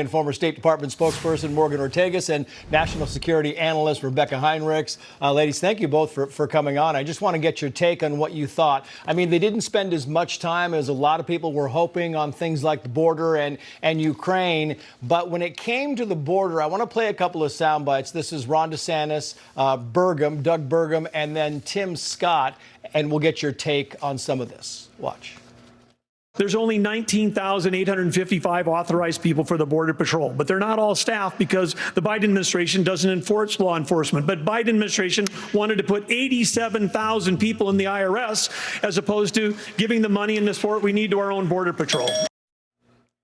And former State Department spokesperson Morgan Ortagus and national security analyst Rebecca Heinrichs. Ladies, thank you both for coming on. I just want to get your take on what you thought. I mean, they didn't spend as much time as a lot of people were hoping on things like the border and Ukraine. But when it came to the border, I want to play a couple of sound bites. This is Ron DeSantis, Doug Burgum, and then Tim Scott. And we'll get your take on some of this. Watch. There's only 19,855 authorized people for the Border Patrol, but they're not all staff because the Biden administration doesn't enforce law enforcement. But Biden administration wanted to put 87,000 people in the IRS as opposed to giving the money and the support we need to our own Border Patrol.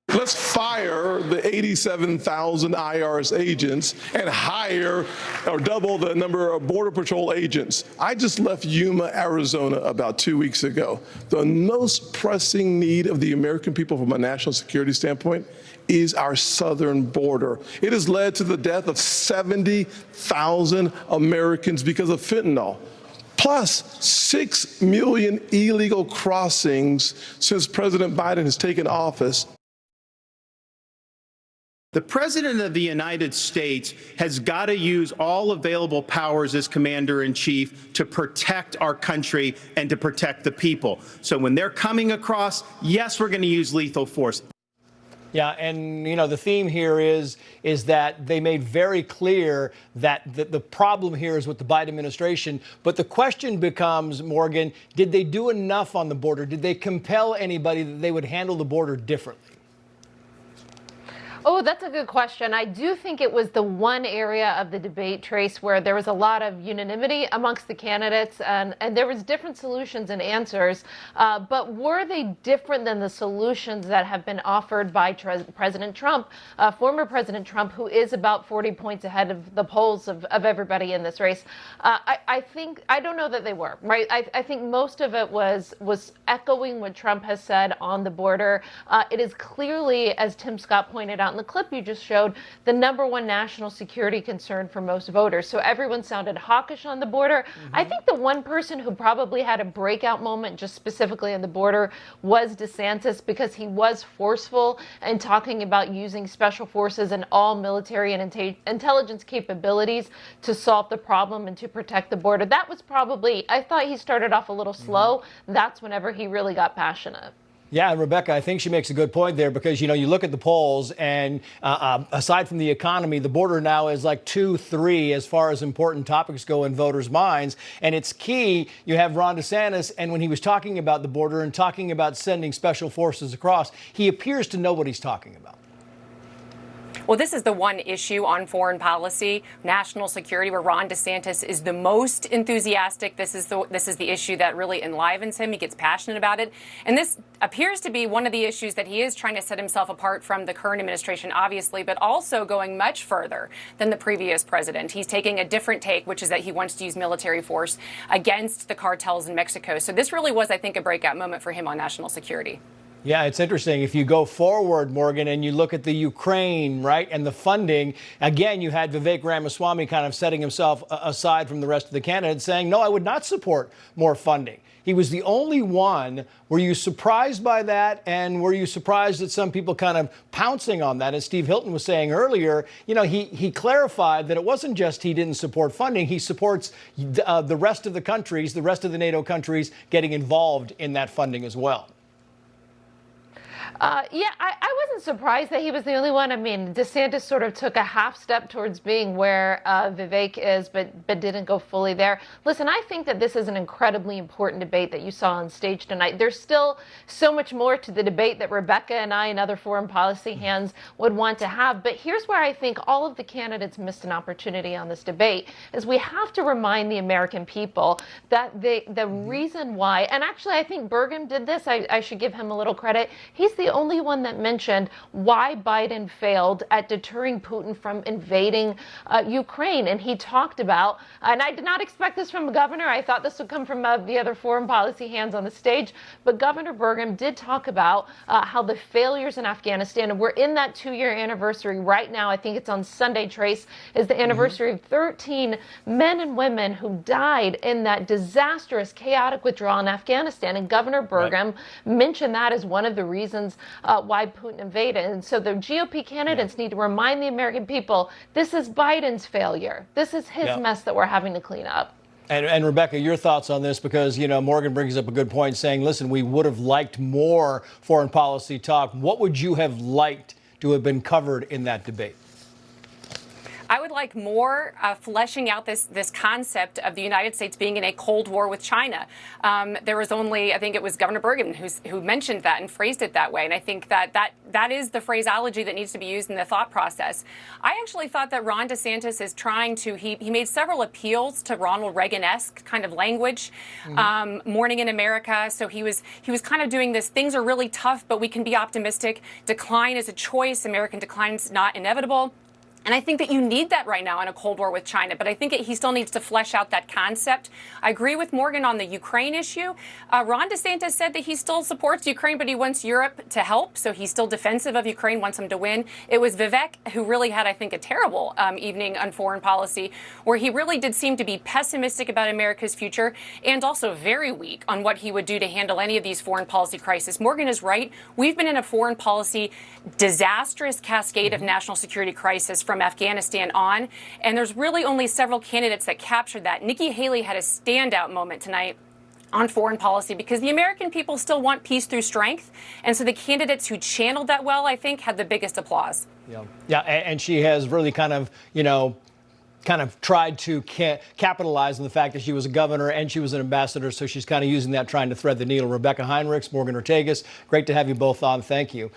Let's fire the 87,000 IRS agents and hire or double the number of Border Patrol agents. I just left Yuma, Arizona about 2 weeks ago. The most pressing need of the American people from a national security standpoint is our southern border. It has led to the death of 70,000 Americans because of fentanyl. Plus 6 million illegal crossings since President Biden has taken office. The President of the United States has got to use all available powers as Commander-in-Chief to protect our country and to protect the people. So when they're coming across, yes, we're going to use lethal force. Yeah, and, you know, the theme here is that they made very clear that the problem here is with the Biden administration. But the question becomes, Morgan, did they do enough on the border? Did they compel anybody that they would handle the border differently? Oh, that's a good question. I do think it was the one area of the debate, Trace, where there was a lot of unanimity amongst the candidates, and there was different solutions and answers. But were they different than the solutions that have been offered by President Trump, former President Trump, who is about 40 points ahead of the polls of everybody in this race? I don't know that they were, right? I think most of it was echoing what Trump has said on the border. It is clearly, as Tim Scott pointed out, the clip you just showed, the #1 national security concern for most voters. So everyone sounded hawkish on the border. I think the one person who probably had a breakout moment just specifically on the border was DeSantis, because he was forceful in talking about using special forces and all military and intelligence capabilities to solve the problem and to protect the border. That was probably, I thought he started off a little slow. That's whenever he really got passionate. Yeah, and Rebecca, I think she makes a good point there because, you know, you look at the polls and aside from the economy, the border now is like 2, 3 as far as important topics go in voters' minds. And it's key. You have Ron DeSantis, and when he was talking about the border and talking about sending special forces across, he appears to know what he's talking about. Well, this is the one issue on foreign policy, national security, where Ron DeSantis is the most enthusiastic. This is the issue that really enlivens him. He gets passionate about it. And this appears to be one of the issues that he is trying to set himself apart from the current administration, obviously, but also going much further than the previous president. He's taking a different take, which is that he wants to use military force against the cartels in Mexico. So this really was, I think, a breakout moment for him on national security. Yeah, it's interesting. If you go forward, Morgan, and you look at the Ukraine, right, and the funding, again, you had Vivek Ramaswamy kind of setting himself aside from the rest of the candidates saying, no, I would not support more funding. He was the only one. Were you surprised by that? And were you surprised at some people kind of pouncing on that? As Steve Hilton was saying earlier, you know, he clarified that it wasn't just he didn't support funding. He supports the rest of the countries, the rest of the NATO countries getting involved in that funding as well. Yeah, I wasn't surprised that he was the only one. I mean, DeSantis sort of took a half step towards being where Vivek is, but didn't go fully there. Listen, I think that this is an incredibly important debate that you saw on stage tonight. There's still so much more to the debate that Rebecca and I and other foreign policy hands would want to have. But here's where I think all of the candidates missed an opportunity on this debate, is we have to remind the American people that the reason why, and actually I think Burgum did this, I should give him a little credit. He's the only one that mentioned why Biden failed at deterring Putin from invading Ukraine. And he talked about, and I did not expect this from a governor. I thought this would come from the other foreign policy hands on the stage. But Governor Burgum did talk about how the failures in Afghanistan, and we're in that 2-year anniversary right now. I think it's on Sunday, Trace, is the anniversary of 13 men and women who died in that disastrous, chaotic withdrawal in Afghanistan. And Governor Burgum mentioned that as one of the reasons reasons why Putin invaded. And so the GOP candidates need to remind the American people, this is Biden's failure. This is his mess that we're having to clean up. And Rebecca, your thoughts on this, because, Morgan brings up a good point saying, listen, we would have liked more foreign policy talk. What would you have liked to have been covered in that debate? I would like more fleshing out this concept of the United States being in a Cold War with China. There was only, I think it was Governor Bergman who mentioned that and phrased it that way. And I think that is the phraseology that needs to be used in the thought process. I actually thought that Ron DeSantis is trying to, he made several appeals to Ronald Reagan-esque kind of language, Morning in America. So he was kind of doing this, things are really tough, but we can be optimistic. Decline is a choice. American decline is not inevitable. And I think that you need that right now in a Cold War with China. But I think he still needs to flesh out that concept. I agree with Morgan on the Ukraine issue. Ron DeSantis said that he still supports Ukraine, but he wants Europe to help. So he's still defensive of Ukraine, wants them to win. It was Vivek who really had, I think, a terrible evening on foreign policy, where he really did seem to be pessimistic about America's future and also very weak on what he would do to handle any of these foreign policy crises. Morgan is right. We've been in a foreign policy disastrous cascade of national security crisis from Afghanistan on, and there's really only several candidates that captured that. Nikki Haley had a standout moment tonight on foreign policy because the American people still want peace through strength, and so the candidates who channeled that well, I think, had the biggest applause. Yeah, and she has really kind of tried to capitalize on the fact that she was a governor and she was an ambassador, so she's kind of using that, trying to thread the needle. Rebecca Heinrichs, Morgan Ortagus, great to have you both on. Thank you.